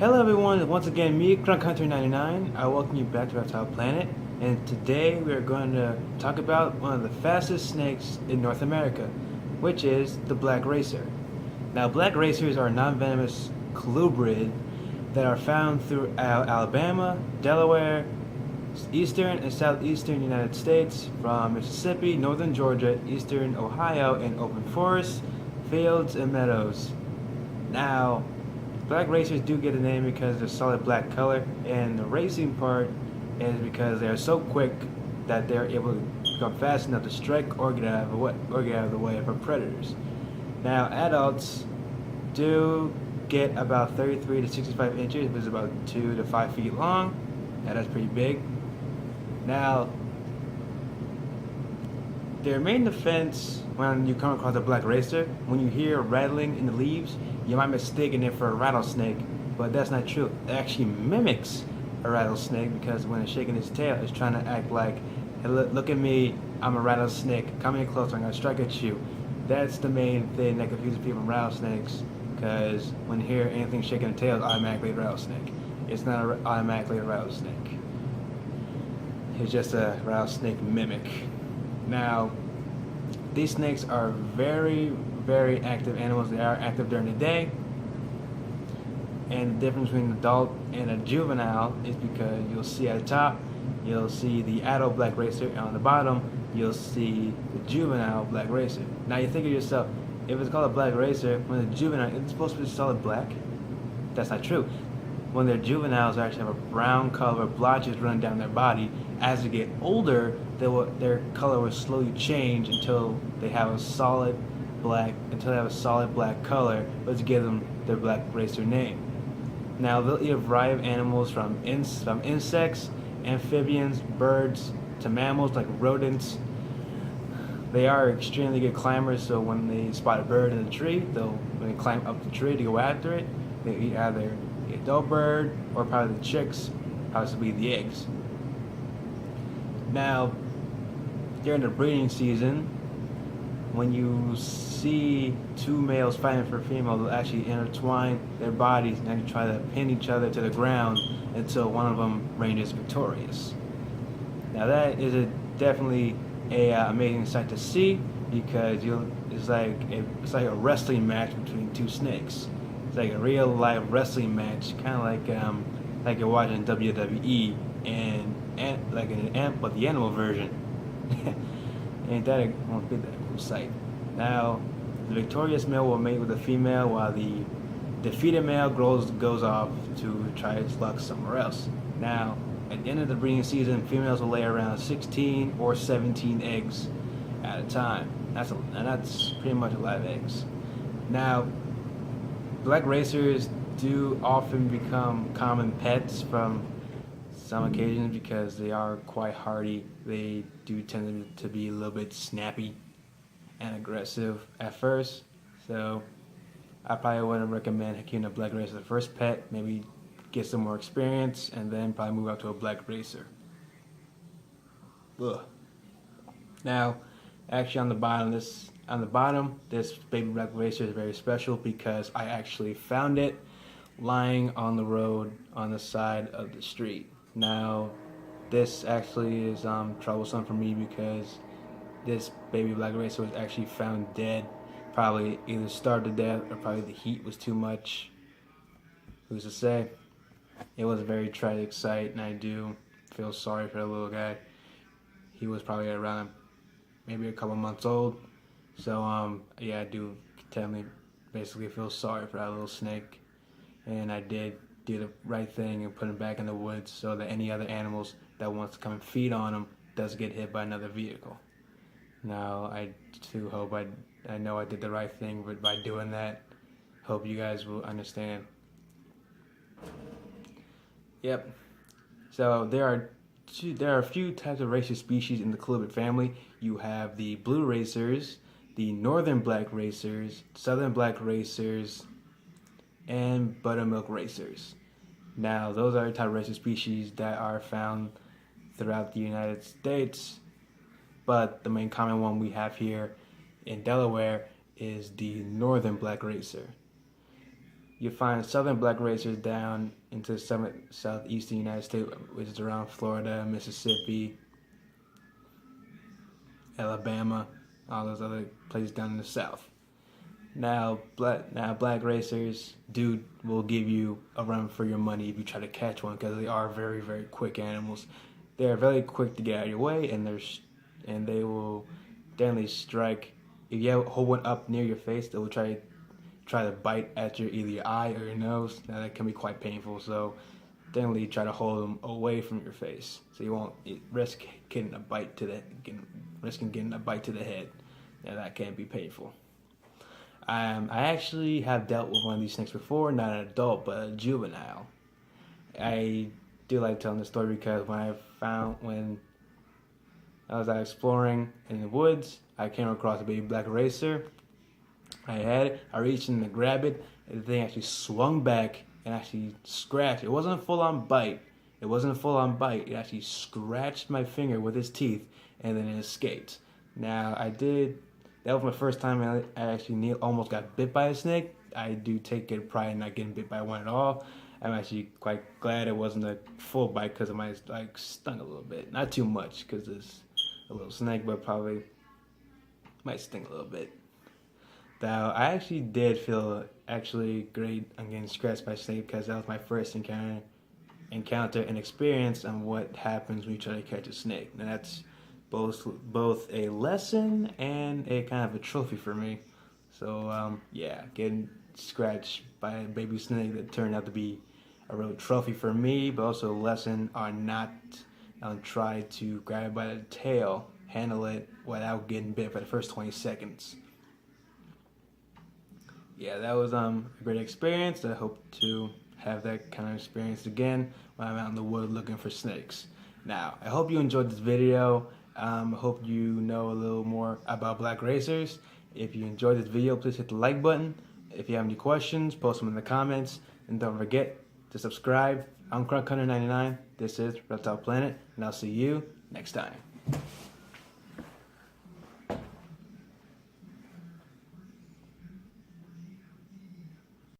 Hello everyone, once again me, Crunk Hunter 99. I welcome you back to Reptile Planet, and today we are going to talk about one of the fastest snakes in North America, which is the black racer. Now, black racers are non-venomous colubrid that are found throughout Alabama, Delaware, eastern and southeastern United States, from Mississippi, northern Georgia, eastern Ohio, in open forests, fields, and meadows. Now, black racers do get a name because of their solid black color, and the racing part is because they are so quick that they're able to become fast enough to strike or get out of the way of predators. Now, adults do get about 33 to 65 inches, which is about 2 to 5 feet long. Now, that's pretty big. Now, their main defense when you come across a black racer, when you hear rattling in the leaves, you might mistake it for a rattlesnake, but that's not true. It actually mimics a rattlesnake because when it's shaking its tail, it's trying to act like, hey, look at me, I'm a rattlesnake, come in closer, I'm going to strike at you. That's the main thing that confuses people from rattlesnakes, because when you hear anything shaking the tail, it's automatically a rattlesnake. It's not automatically a rattlesnake. It's just a rattlesnake mimic. Now, these snakes are very, very active animals. They are active during the day. And the difference between an adult and a juvenile is because you'll see at the top, you'll see the adult black racer, and on the bottom, you'll see the juvenile black racer. Now you think of yourself, if it's called a black racer, when the juvenile, it's supposed to be solid black? That's not true. When they're juveniles, they actually have a brown color, blotches run down their body. As they get older, their color will slowly change until they have a solid black color, let's give them their black racer name. Now they'll eat a variety of animals from insects, amphibians, birds, to mammals like rodents. They are extremely good climbers, so when they spot a bird in a tree, when they climb up the tree to go after it, they eat either the adult bird or probably the chicks, possibly the eggs. Now, during the breeding season, when you see two males fighting for a female, they'll actually intertwine their bodies and actually try to pin each other to the ground until one of them ranges victorious. Now that is definitely a amazing sight to see, because it's like a wrestling match between two snakes. It's like a real life wrestling match, kind of like you're watching WWE but the animal version. Ain't that won't be that cool sight? Now, the victorious male will mate with the female, while the defeated male goes off to try its luck somewhere else. Now, at the end of the breeding season, females will lay around 16 or 17 eggs at a time. That's pretty much a lot of eggs. Now, black racers do often become common pets from some occasions because they are quite hardy. They do tend to be a little bit snappy and aggressive at first. So I probably wouldn't recommend keeping a black racer as the first pet. Maybe get some more experience and then probably move up to a black racer. Ugh. Now, actually on the bottom, this baby black racer is very special because I actually found it lying on the road on the side of the street. Now, this actually is troublesome for me because this baby black racer was actually found dead. Probably either starved to death or probably the heat was too much. Who's to say? It was a very tragic sight, and I do feel sorry for the little guy. He was probably around maybe a couple months old. So yeah, I do basically feel sorry for that little snake. And I did do the right thing and put him back in the woods so that any other animals that wants to come and feed on him doesn't get hit by another vehicle. Now, I too hope I know I did the right thing by doing that. Hope you guys will understand. Yep. So there are a few types of racer species in the colubrid family. You have the blue racers, the northern black racers, southern black racers, and buttermilk racers. Now, those are the type of racer species that are found throughout the United States, but the main common one we have here in Delaware is the northern black racer. you find southern black racers down into southeastern United States, which is around Florida, Mississippi, Alabama, all those other places down in the south. Now black racers will give you a run for your money if you try to catch one, because they are very, very quick animals. They are very quick to get out of your way, and they will definitely strike. If you hold one up near your face, they will try to bite at either your eye or your nose. Now that can be quite painful, so definitely try to hold them away from your face, so you won't risk getting a bite to the head. Now that can be painful. I actually have dealt with one of these snakes before, not an adult, but a juvenile. I do like telling the story because when I was out exploring in the woods, I came across a baby black racer. I reached in to grab it, and the thing actually swung back and actually scratched. It wasn't a full-on bite. It actually scratched my finger with its teeth, and then it escaped. Now, that was my first time I actually almost got bit by a snake. I do take good pride in not getting bit by one at all. I'm actually quite glad it wasn't a full bite, because it might stung a little bit. Not too much, because it's a little snake, but probably might sting a little bit. Now, I actually did feel great on getting scratched by a snake, because that was my first encounter and experience on what happens when you try to catch a snake. And that's both a lesson and a kind of a trophy for me. So getting scratched by a baby snake that turned out to be a real trophy for me, but also a lesson on not try to grab it by the tail, handle it without getting bit for the first 20 seconds. Yeah, that was a great experience. I hope to have that kind of experience again when I'm out in the wood looking for snakes. Now, I hope you enjoyed this video. Hope you know a little more about black racers. If you enjoyed this video, please hit the like button. If you have any questions, post them in the comments. And don't forget to subscribe. I'm Crunk Hunter 99. This is Reptile Planet, and I'll see you next time.